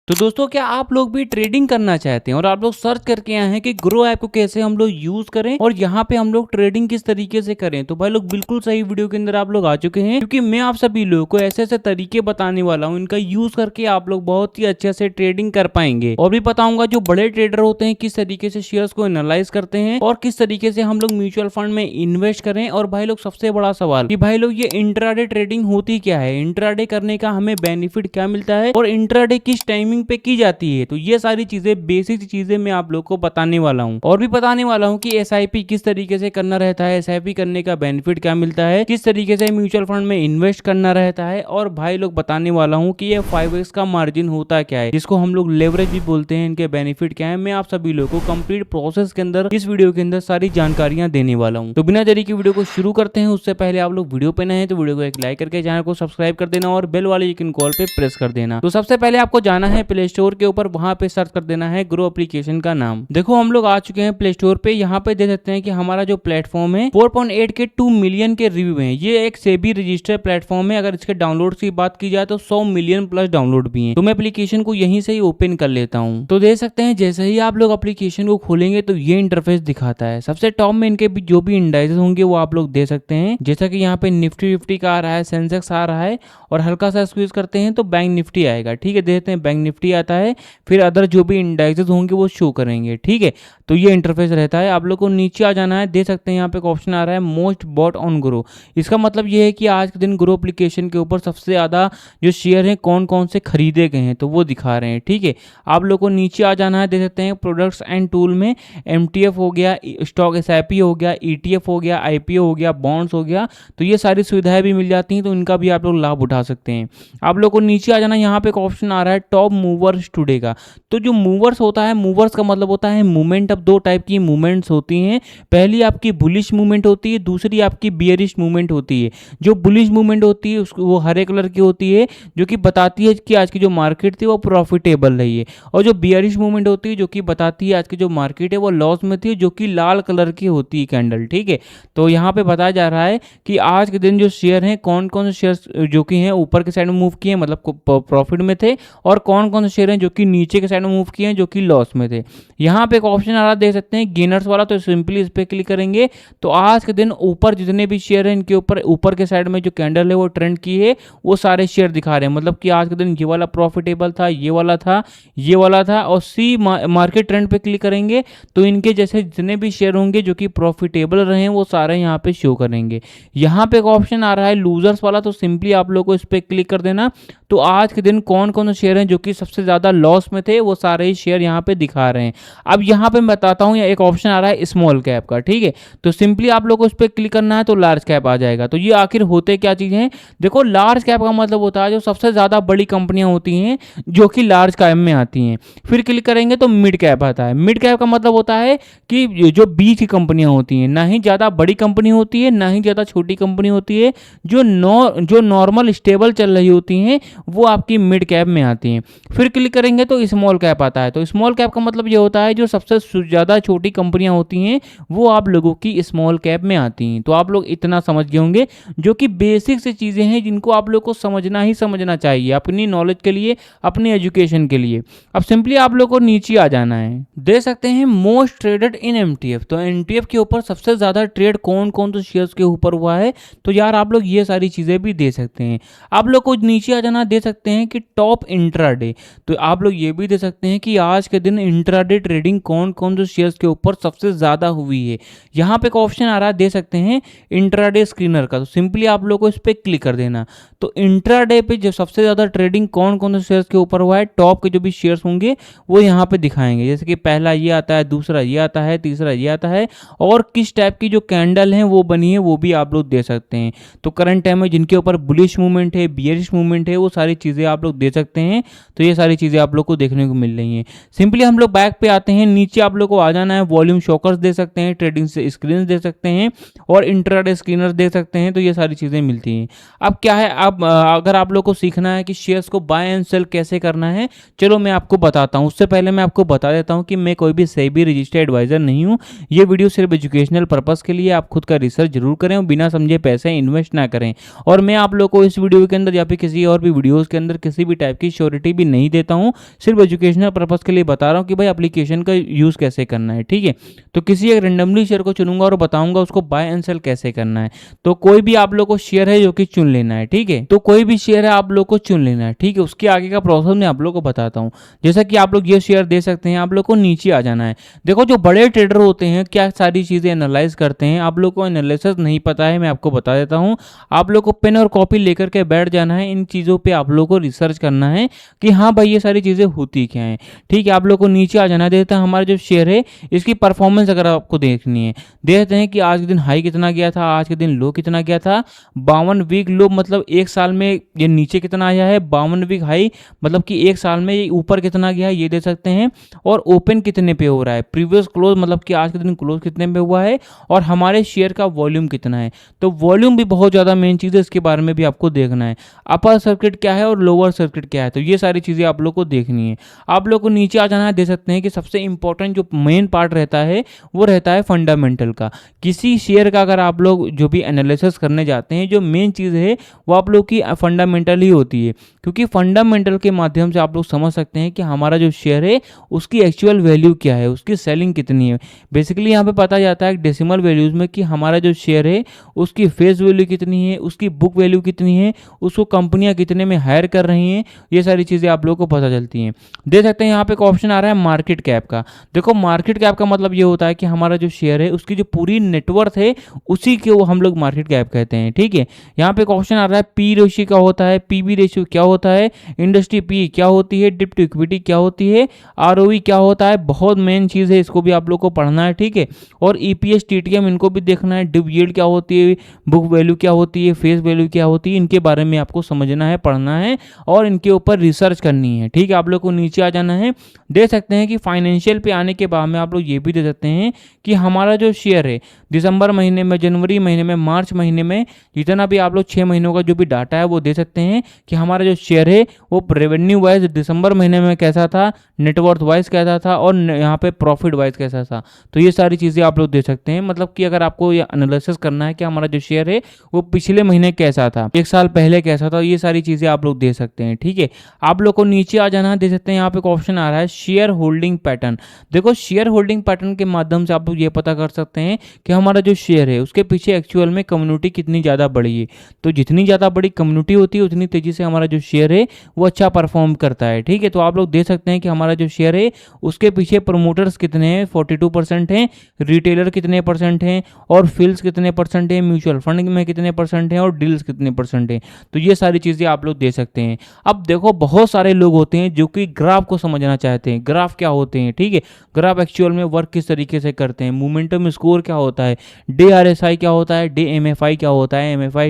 तो दोस्तों क्या आप लोग भी ट्रेडिंग करना चाहते हैं और आप लोग सर्च करके आए हैं कि ग्रो ऐप को कैसे हम लोग यूज करें और यहाँ पे हम लोग ट्रेडिंग किस तरीके से करें। तो भाई लोग बिल्कुल सही वीडियो के अंदर आप लोग आ चुके हैं, क्योंकि मैं आप सभी लोगों को ऐसे ऐसे तरीके बताने वाला हूँ, इनका यूज करके आप लोग बहुत ही अच्छे से ट्रेडिंग कर पाएंगे। और भी बताऊंगा जो बड़े ट्रेडर होते हैं किस तरीके से शेयर्स को एनालाइज करते हैं और किस तरीके से हम लोग म्यूचुअल फंड में इन्वेस्ट करें। और भाई लोग सबसे बड़ा सवाल कि भाई लोग ये इंट्राडे ट्रेडिंग होती क्या है, इंट्राडे करने का हमें बेनिफिट क्या मिलता है और इंट्राडे किस टाइमिंग पे की जाती है। तो ये सारी चीजें बेसिक चीजें मैं आप लोग को बताने वाला हूँ। और भी बताने वाला हूँ कि एसआईपी किस तरीके से करना रहता है, एसआईपी करने का बेनिफिट क्या मिलता है, किस तरीके से म्यूचुअल फंड में इन्वेस्ट करना रहता है। और भाई लोग बताने वाला हूँ कि ये 5x का मार्जिन होता क्या है, जिसको हम लोग लेवरेज भी बोलते हैं, इनके बेनिफिट क्या है। मैं आप सभी लोगों को कंप्लीट प्रोसेस के अंदर इस वीडियो के अंदर सारी जानकारियां देने वाला हूँ। तो बिना देरी की वीडियो को शुरू करते हैं। उससे पहले आप लोग वीडियो पे नए हैं तो वीडियो को एक लाइक करके चैनल को सब्सक्राइब कर देना और बेल वाले आइकन कॉल पे प्रेस कर देना। तो सबसे पहले आपको जाना है प्ले स्टोर के ऊपर, वहां पे सर्च कर देना है ग्रो एप्लीकेशन का नाम। देखो हम लोग आ चुके हैं प्ले स्टोर पे। यहाँ पे देख सकते हैं कि हमारा जो प्लेटफॉर्म है 4.8 के 2 मिलियन के रिव्यू हैं। ये एक सेबी रजिस्टर्ड प्लेटफॉर्म है। अगर इसके डाउनलोड की बात की जाए तो 100 मिलियन प्लस डाउनलोड भी हैं। तो मैं एप्लीकेशन को यहीं से ही ओपन कर लेता हूँ। तो देख सकते हैं जैसे ही आप लोग एप्लीकेशन को खोलेंगे तो ये इंटरफेस दिखाता है। सबसे टॉप में इनके भी जो भी इंडाइसेस होंगे वो आप लोग दे सकते हैं। जैसा कि यहाँ पे निफ्टी 50 का आ रहा है, सेंसेक्स आ रहा है और हल्का सा स्क्वीज करते हैं तो बैंक निफ्टी आएगा। ठीक है, देखते हैं बैंक निफ्टी आता है, फिर अदर जो भी इंडाइसेस होंगे वो शो करेंगे। ठीक है, तो ये इंटरफेस रहता है। आप लोग को नीचे आ जाना है, देख सकते हैं यहाँ पे एक ऑप्शन आ रहा है मोस्ट बॉट ऑन ग्रो। इसका मतलब ये है कि आज के दिन ग्रो एप्लीकेशन के ऊपर सबसे ज़्यादा जो शेयर हैं कौन कौन से खरीदे गए हैं तो वो दिखा रहे हैं। ठीक है, आप लोग को नीचे आ जाना है, देख सकते हैं प्रोडक्ट्स एंड टूल में एमटीएफ हो गया, स्टॉक एसआईपी हो गया, ईटीएफ हो गया, आईपीओ हो गया, बॉन्ड्स हो गया। तो ये सारी सुविधाएं भी मिल जाती हैं, तो इनका भी आप लोग लाभ उठा सकते हैं। आप लोग को नीचे आ जाना, यहाँ पे एक ऑप्शन आ रहा है टॉप मूवर्स टुडे का। तो जो मूवर्स होता है, मूवर्स का मतलब होता है मूवमेंट। अब दो टाइप की मूवमेंट्स होती हैं, पहली आपकी बुलिश मूवमेंट होती है, दूसरी आपकी बियरिश मूवमेंट होती है। जो बुलिश मूवमेंट होती है उसको वो हरे कलर की होती है, जो कि बताती है कि आज की जो मार्केट थी वो प्रॉफिटेबल रही है। और जो बियरिश मूवमेंट होती है जो कि बताती है आज की जो मार्केट है वो लॉस में थी, जो कि लाल कलर की होती है कैंडल। ठीक है, तो यहाँ पे बताया जा रहा है कि आज के दिन जो शेयर हैं कौन कौन से शेयर जो कि हैं ऊपर के साइड में मूव किए मतलब प्रॉफिट में थे, और कौन कौन से शेयर हैं जो कि नीचे के साइड में मूव किए हैं जो कि लॉस में थे। यहाँ पे एक ऑप्शन आ रहा है, देख सकते हैं गेनर्स वाला। तो सिंपली इस पे क्लिक करेंगे तो आज के दिन ऊपर जितने भी शेयर हैं इनके ऊपर के साइड में जो कैंडल है वो ट्रेंड की है, वो सारे शेयर दिखा रहे हैं। मतलब कि आज के दिन ये वाला प्रॉफिटेबल था, ये वाला था, ये वाला था। और सी मार्केट ट्रेंड पे क्लिक करेंगे तो इनके जैसे जितने भी शेयर होंगे जो कि प्रॉफिटेबल रहे वो सारे यहाँ पे शो करेंगे। यहाँ पे एक ऑप्शन आ रहा है लूजर्स वाला। तो सिंपली आप लोग को इस पे क्लिक कर देना। तो आज के दिन कौन कौन से शेयर हैं जो कि सबसे ज्यादा लॉस में थे वो सारे ही शेयर यहाँ पे दिखा रहे हैं। अब यहाँ पे मैं बताता हूँ, एक ऑप्शन आ रहा है स्मॉल कैप का। ठीक है, तो सिंपली आप लोग को उस पर क्लिक करना है तो लार्ज कैप आ जाएगा। तो ये आखिर होते क्या चीजें हैं, देखो लार्ज कैप का मतलब होता है जो सबसे ज्यादा बड़ी कंपनियां होती हैं जो कि लार्ज कैप में आती हैं। फिर क्लिक करेंगे तो मिड कैप आता है। मिड कैप का मतलब होता है कि जो बीच की कंपनियां होती हैं, ना ही ज्यादा बड़ी कंपनी होती है ना ही ज्यादा छोटी कंपनी होती है, जो नॉर्मल स्टेबल चल रही होती हैं वो आपकी मिड कैप में आती हैं। फिर क्लिक करेंगे तो स्मॉल कैप आता है। तो स्मॉल कैप का मतलब ये होता है जो सबसे ज़्यादा छोटी कंपनियां होती हैं वो आप लोगों की स्मॉल कैप में आती हैं। तो आप लोग इतना समझ गए होंगे, जो कि बेसिक से चीज़ें हैं जिनको आप लोग को समझना ही समझना चाहिए अपनी नॉलेज के लिए, अपनी एजुकेशन के लिए। अब सिंपली आप लोग को नीचे आ जाना है, दे सकते हैं मोस्ट ट्रेडेड इन एमटीएफ। तो एमटीएफ के ऊपर सबसे ज़्यादा ट्रेड कौन कौन से शेयर्स के ऊपर हुआ है, तो यार आप लोग ये सारी चीज़ें भी दे सकते हैं। आप लोग को नीचे आ जाना, दे सकते हैं कि टॉप इंट्राडे। तो आप लोग ये भी दे सकते हैं कि आज के दिन इंट्राडे ट्रेडिंग कौन कौन से शेयर्स के ऊपर सबसे ज्यादा हुई है। यहाँ पे एक ऑप्शन आ रहा है, दे सकते हैं इंट्राडे स्क्रीनर का। तो सिंपली आप लोग को इस पे क्लिक कर देना। तो इंट्राडे पे जो सबसे ज्यादा ट्रेडिंग कौन कौन से शेयर्स के ऊपर हुआ है, टॉप के जो भी शेयर्स होंगे वो यहाँ पे दिखाएंगे। जैसे कि पहला ये आता है, दूसरा ये आता है, तीसरा ये आता है, और किस टाइप की जो कैंडल है वो बनी है वो भी आप लोग दे सकते हैं। तो करंट टाइम में जिनके ऊपर बुलिश मूवमेंट है, बियरिश मूवमेंट है, वो सारी चीजें आप लोग दे सकते हैं। तो ये सारी चीजें आप लोग को देखने को मिल रही हैं। सिंपली हम लोग बैक पे आते हैं, नीचे आप लोग लोग को आ जाना है, वॉल्यूम शॉकर्स दे सकते हैं, ट्रेडिंग से स्क्रीन दे सकते हैं और इंट्राडे स्क्रीनर दे सकते हैं। तो ये सारी चीज़ें मिलती हैं। अब क्या है, अब अगर आप लोग को सीखना है कि शेयर्स को बाय एंड सेल कैसे करना है, चलो मैं आपको बताता हूँ। उससे पहले मैं आपको बता देता हूँ कि मैं कोई भी सेबी रजिस्टर्ड एडवाइजर नहीं हूँ। ये वीडियो सिर्फ एजुकेशनल पर्पस के लिए, आप खुद का रिसर्च जरूर करें और बिना समझे पैसे इन्वेस्ट ना करें। और मैं आप लोग को इस वीडियो के अंदर या फिर किसी और भी वीडियोस के अंदर किसी भी टाइप की श्योरिटी भी नहीं देता हूँ, सिर्फ एजुकेशनल पर्पस के लिए बता रहा हूँ कि भाई एप्लीकेशन का यूज़ कैसे करना है। ठीक है, तो किसी एक रेंडमली शेयर को चुनूंगा और बताऊंगा उसको बाय एंड सेल कैसे करना है। तो कोई भी आप लोग को शेयर है जो कि चुन लेना है। ठीक है, तो कोई भी शेयर है आप लोग को चुन लेना है। ठीक है, उसके आगे का प्रोसेस मैं आप लोग को बताता हूँ। जैसा कि आप लोग ये शेयर दे सकते हैं, आप लोग को नीचे आ जाना है। देखो जो बड़े ट्रेडर होते हैं क्या सारी चीज़ें एनालाइज करते हैं, आप लोग को एनालिसिस नहीं पता है, मैं आपको बता देता हूँ। आप लोग को पेन और कॉपी लेकर के बैठ जाना है, इन चीज़ों पे आप लोग को रिसर्च करना है कि हाँ भाई ये सारी चीज़ें होती क्या हैं। ठीक है, आप लोग को नीचे आ जाना देता है। हमारा जो शेयर है इसकी परफॉर्मेंस अगर आपको देखनी है, देखते हैं कि आज के दिन हाई कितना गया था, आज के दिन लो कितना गया था। 52 वीक लो मतलब एक साल में ये नीचे कितना आया है, 52 वीक हाई मतलब कि एक साल में ये ऊपर कितना गया है ये दे सकते हैं। और ओपन कितने पे हो रहा है, प्रीवियस क्लोज मतलब कि आज के दिन क्लोज कितने पे हुआ है, और हमारे शेयर का वॉल्यूम कितना है। तो वॉल्यूम भी बहुत ज़्यादा मेन चीज़ है, इसके बारे में भी आपको देखना है। अपर सर्किट क्या है और लोअर सर्किट क्या है, तो ये सारी चीज़ें आप लोग को देखनी है। आप लोग को नीचे आ जाना है, दे सकते हैं कि सबसे इंपॉर्टेंट जो मेन पार्ट रहता है वो रहता है फंडामेंटल का। किसी शेयर का अगर आप लोग जो भी एनालिसिस करने जाते हैं, जो मेन चीज़ है वो आप लोग की फंडामेंटल ही होती है, क्योंकि फंडामेंटल के माध्यम से आप लोग समझ सकते हैं कि हमारा जो शेयर है उसकी एक्चुअल वैल्यू क्या है, उसकी सेलिंग कितनी है। बेसिकली यहाँ पे पता जाता है डेसिमल वैल्यूज में कि हमारा जो शेयर है उसकी फेस वैल्यू कितनी है, उसकी बुक वैल्यू कितनी है, उसको कंपनियां कितने में हायर कर रही हैं, ये सारी चीज़ें आप लोग को पता चलती हैं। देख सकते हैं यहाँ पे एक ऑप्शन आ रहा है मार्केट कैप का। देखो मार्केट कैप का मतलब ये होता है कि हमारा जो शेयर है उसकी जो पूरी नेटवर्थ है उसी के वो हम लोग मार्केट कैप कहते हैं। ठीक है, यहाँ पे एक ऑप्शन आ रहा है पी रेशियो क्या होता है, पीबी रेशियो क्या होता है, इंडस्ट्री पी क्या होती है, डिप्ट इक्विटी क्या होती है, आरओई क्या होता है। बहुत मेन चीज़ है, इसको भी आप लोग को पढ़ना है। ठीक है, और ईपीएस टीटीएम इनको भी देखना है, डिव यील्ड क्या होती है, बुक वैल्यू क्या होती है, फेस वैल्यू क्या होती है, इनके बारे में आपको समझना है, पढ़ना है और इनके ऊपर रिसर्च करनी है। ठीक है, आप लोग को नीचे आ जाना है। दे सकते हैं कि फाइनेंशियल पे आने के बाद में आप लोग ये भी दे सकते हैं कि हमारा जो शेयर है दिसंबर महीने में, जनवरी महीने में, मार्च महीने में, जितना भी आप लोग 6 महीनों का जो भी डाटा है वो दे सकते हैं कि हमारा जो शेयर है वो रेवेन्यू वाइज दिसंबर महीने में कैसा था, नेटवर्थ वाइज कैसा था और यहाँ पे प्रॉफिट वाइज कैसा था। तो ये सारी चीज़ें आप लोग दे सकते हैं। मतलब कि अगर आपको ये एनालिसिस करना है कि हमारा जो शेयर है वो पिछले महीने कैसा था, एक साल पहले कैसा था, ये सारी चीज़ें आप लोग दे सकते हैं। ठीक है, आप लोग को नीचे आ जाना दे सकते हैं। यहाँ पे एक ऑप्शन आ रहा है शेयर होल्डिंग पैटर्न। देखो शेयर होल्डिंग पैटर्न के माध्यम से आप लोग ये पता कर सकते हैं कि हमारा जो शेयर है उसके पीछे एक्चुअल में कम्युनिटी कितनी ज़्यादा बड़ी है। तो जितनी ज़्यादा बड़ी कम्युनिटी होती है उतनी तेज़ी से हमारा जो शेयर है वो अच्छा परफॉर्म करता है। ठीक है, तो आप लोग दे सकते हैं कि हमारा जो शेयर है उसके पीछे प्रमोटर्स कितने हैं, 42% हैं, रिटेलर कितने परसेंट हैं, और फिल्स कितने परसेंट हैं, म्यूचुअल फंड में कितने परसेंट हैं, और डील्स कितने परसेंट हैं। तो ये सारी चीज़ें आप लोग दे सकते हैं। अब देखो बहुत सारे लोग होते हैं जो कि ग्राफ को समझना चाहते हैं, ग्राफ क्या होते हैं। ठीक है, ग्राफ एक्चुअल में वर्क किस तरीके से करते हैं, मोमेंटम स्कोर क्या होता है, DRSI क्या होता है, DMFI क्या होता है, MFI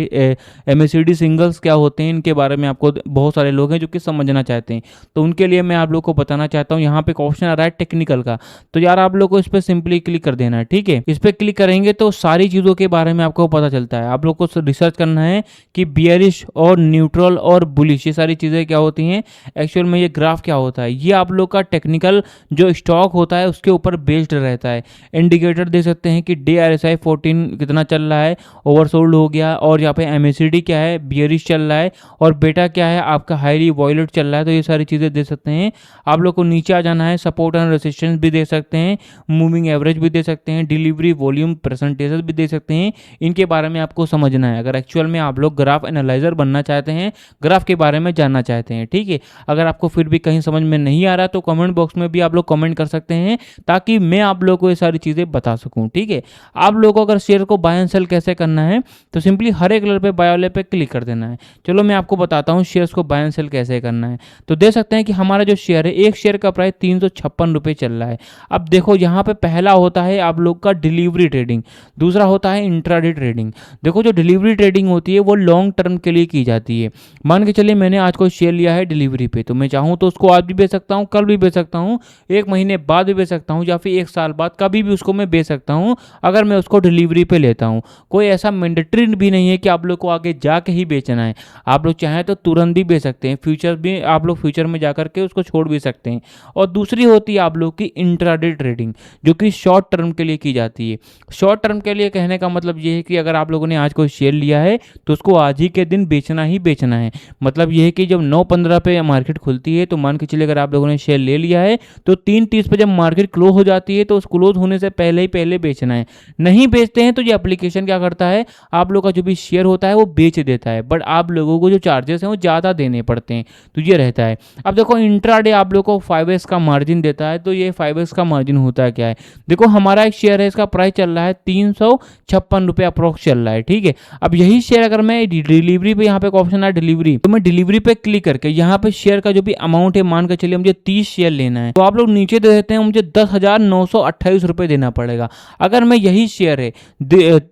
MACD सिंगल्स क्या होते हैं, इनके बारे में आपको बहुत सारे लोग हैं जो कि समझना चाहते हैं। तो उनके लिए मैं आप लोग को बताना चाहता हूँ। यहाँ पे क्वेश्चन आ रहा है टेक्निकल का, तो यार आप लोग को इस पर सिंपली क्लिक कर देना है। ठीक है, इस पर क्लिक करेंगे तो सारी चीज़ों के बारे में आपको पता चलता है। आप लोग को रिसर्च करना है कि बियरिश और न्यूट्रल और बुलिश ये सारी चीज़ें क्या होती हैं, एक्चुअल में ये ग्राफ क्या होता है। ये आप लोग का टेक्निकल जो स्टॉक होता है उसके ऊपर बेस्ड रहता है। इंडिकेटर दे सकते हैं कि DRSI 14 कितना चल रहा है, ओवरसोल्ड हो गया, और यहाँ पे MACD क्या है, बियरिश चल रहा है, और बेटा क्या है आपका हाईली वॉयलेट चल रहा है। तो ये सारी चीज़ें दे सकते हैं। आप लोग को नीचे आ जाना है, सपोर्ट एंड रेजिस्टेंस भी दे सकते हैं, मूविंग एवरेज भी दे सकते हैं, डिलीवरी वॉल्यूम परसेंटेज भी दे सकते हैं। इनके बारे में आपको समझना है अगर एक्चुअल में आप लोग ग्राफ एनालाइजर बनना चाहते हैं, ग्राफ के बारे में जानना चाहते हैं। ठीक है, अगर आपको फिर भी कहीं समझ में नहीं आ रहा तो कमेंट बॉक्स में भी आप लोग कमेंट कर सकते हैं ताकि मैं आप लोग को ये सारी चीज़ें बता सकूँ। ठीक है, आप लोगों को अगर शेयर को बाय एंड सेल कैसे करना है तो सिंपली हरे कलर पे बाय वाले पे क्लिक कर देना है। चलो मैं आपको बताता हूँ शेयर्स को बाय एंड सेल कैसे करना है। तो देख सकते हैं कि हमारा जो शेयर है, एक शेयर का प्राइस 356 रुपये चल रहा है। अब देखो यहाँ पे पहला होता है आप लोग का डिलीवरी ट्रेडिंग, दूसरा होता है इंट्राडे ट्रेडिंग। देखो जो डिलीवरी ट्रेडिंग होती है वो लॉन्ग टर्म के लिए की जाती है। मान के चलिए मैंने आज कोई शेयर लिया है डिलीवरी पे, तो मैं चाहूँ तो उसको आज भी बेच सकता हूँ, कल भी बेच सकता हूँ, एक महीने बाद भी बेच सकता हूँ या फिर 1 साल बाद कभी भी उसको मैं बेच सकता हूँ अगर मैं उसको डिलीवरी पे लेता हूँ। कोई ऐसा मैंडेटरी भी नहीं है कि आप लोग को आगे जाके ही बेचना है। आप लोग चाहें तो तुरंत भी बेच सकते हैं, फ्यूचर भी आप लोग फ्यूचर में जाकर के उसको छोड़ भी सकते हैं। और दूसरी होती है आप लोग की इंट्राडे ट्रेडिंग, जो कि शॉर्ट टर्म के लिए की जाती है। शॉर्ट टर्म के लिए कहने का मतलब ये है कि अगर आप लोगों ने आज कोई शेयर लिया है तो उसको आज ही के दिन बेचना ही बेचना है। मतलब ये है कि जब 9:15 पे मार्केट खुलती है तो मान के चलिए अगर आप लोगों ने शेयर ले लिया है तो 3:30 पे जब मार्केट क्लोज हो जाती है तो उस क्लोज होने से पहले ही पहले बेचना है। नहीं बेचते हैं तो ये एप्लीकेशन क्या करता है, आप लोग का जो भी शेयर होता है वो बेच देता है, बट आप लोगों को जो चार्जेस हैं वो ज़्यादा देने पड़ते हैं, तो ये रहता है। अब देखो इंट्राडे आप लोग को 5x का मार्जिन देता है, तो ये 5x का मार्जिन होता है क्या है, देखो हमारा एक शेयर है, इसका प्राइस चल रहा है 356 रुपये अप्रोक्स चल रहा है, ठीक है। अब यही शेयर अगर मैं डिलीवरी पे, यहाँ पे एक ऑप्शन है डिलीवरी, तो मैं डिलीवरी पे क्लिक करके यहाँ पे शेयर का जो भी अमाउंट है, मान कर चलिए मुझे 30 शेयर लेना है, तो आप लोग नीचे दे देते हैं मुझे 10,928 रुपये देना पड़ेगा। अगर मैं यही शेयर है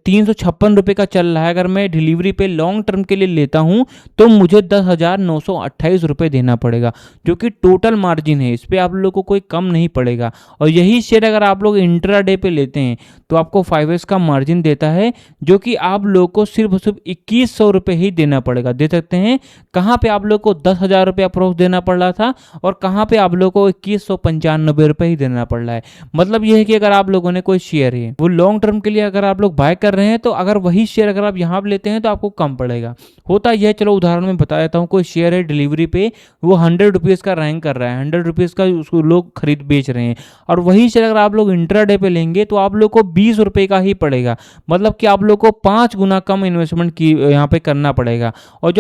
356 रुपये का चल रहा है, अगर मैं डिलीवरी पे लॉन्ग टर्म के लिए लेता हूं तो मुझे 10,928 रुपये देना पड़ेगा, जो कि टोटल मार्जिन है, इस पर आप लोग को कोई कम नहीं पड़ेगा। और यही शेयर अगर आप लोग इंट्राडे पे लेते हैं तो आपको 5x का मार्जिन देता है, जो कि आप लोग को सिर्फ 2100 रुपये ही देना पड़ेगा। दे सकते हैं कहाँ पे आप लोग को 10,000 रुपये अप्रोक्स देना पड़ रहा था और कहाँ पे आप लोग को 2195 रुपये ही देना पड़ रहा है। मतलब यह है कि अगर आप लोगों ने कोई शेयर है वो लॉन्ग टर्म के लिए अगर आप लोग बाय कर रहे हैं, तो अगर वही शेयर अगर आप यहाँ पे लेते हैं तो आपको कम पड़ेगा। होता यह, चलो उदाहरण में बता देता हूँ, कोई शेयर है डिलीवरी पे वो 100 रुपीज़ का रैंक कर रहा है, 100 रुपीज़ का उसको लोग खरीद बेच रहे हैं, और वही शेयर अगर आप लोग इंट्राडे पे लेंगे तो आप लोग को 20 रुपये का ही पड़ेगा। मतलब कि आप लोग को 5 गुना कम इन्वेस्टमेंट की यहाँ पे करना पड़ेगा। और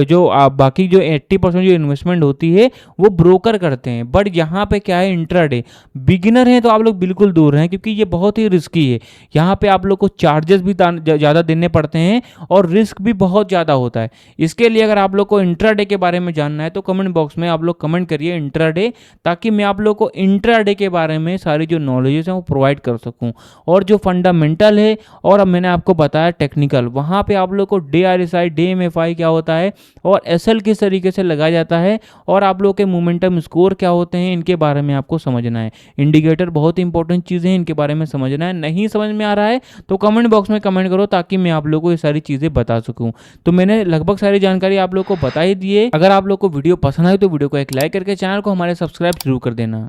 जो बाकी जो 80% जो इन्वेस्टमेंट होती है वो ब्रोकर करते हैं, बट यहाँ पे क्या है, इंट्राडे बिगिनर है तो आप लोग बिल्कुल दूर हैं, क्योंकि ये बहुत ही रिस्की है। यहाँ पे आप लोग को चार्जेस भी ज़्यादा देने पड़ते हैं और रिस्क भी बहुत ज़्यादा होता है। इसके लिए अगर आप लोग को इंट्राडे के बारे में जानना है तो कमेंट बॉक्स में आप लोग कमेंट करिए इंट्राडे, ताकि मैं आप लोग को इंट्राडे के बारे में सारी जो नॉलेजेस हैं वो प्रोवाइड कर सकूं। और जो फंडामेंटल है और अब मैंने आपको बताया टेक्निकल, वहाँ पे आप लोग को DRSI DMFI क्या होता है और SL किस तरीके से लगाया जाता है और आप लोग के मोमेंटम स्कोर क्या होते हैं, इनके बारे में आपको समझना है। इंडिकेटर बहुत इंपॉर्टेंट चीज़ें हैं, इनके बारे में समझना है। नहीं समझ में आ रहा है तो कमेंट बॉक्स में कमेंट करो, ताकि मैं आप लोगों को ये सारी चीज़ें बता सकूं। तो मैंने लगभग सारी जानकारी आप लोग को बता ही दी है। अगर आप लोग को वीडियो पसंद आए तो वीडियो को एक लाइक करके चैनल को हमारे सब्सक्राइब जरूर कर देना।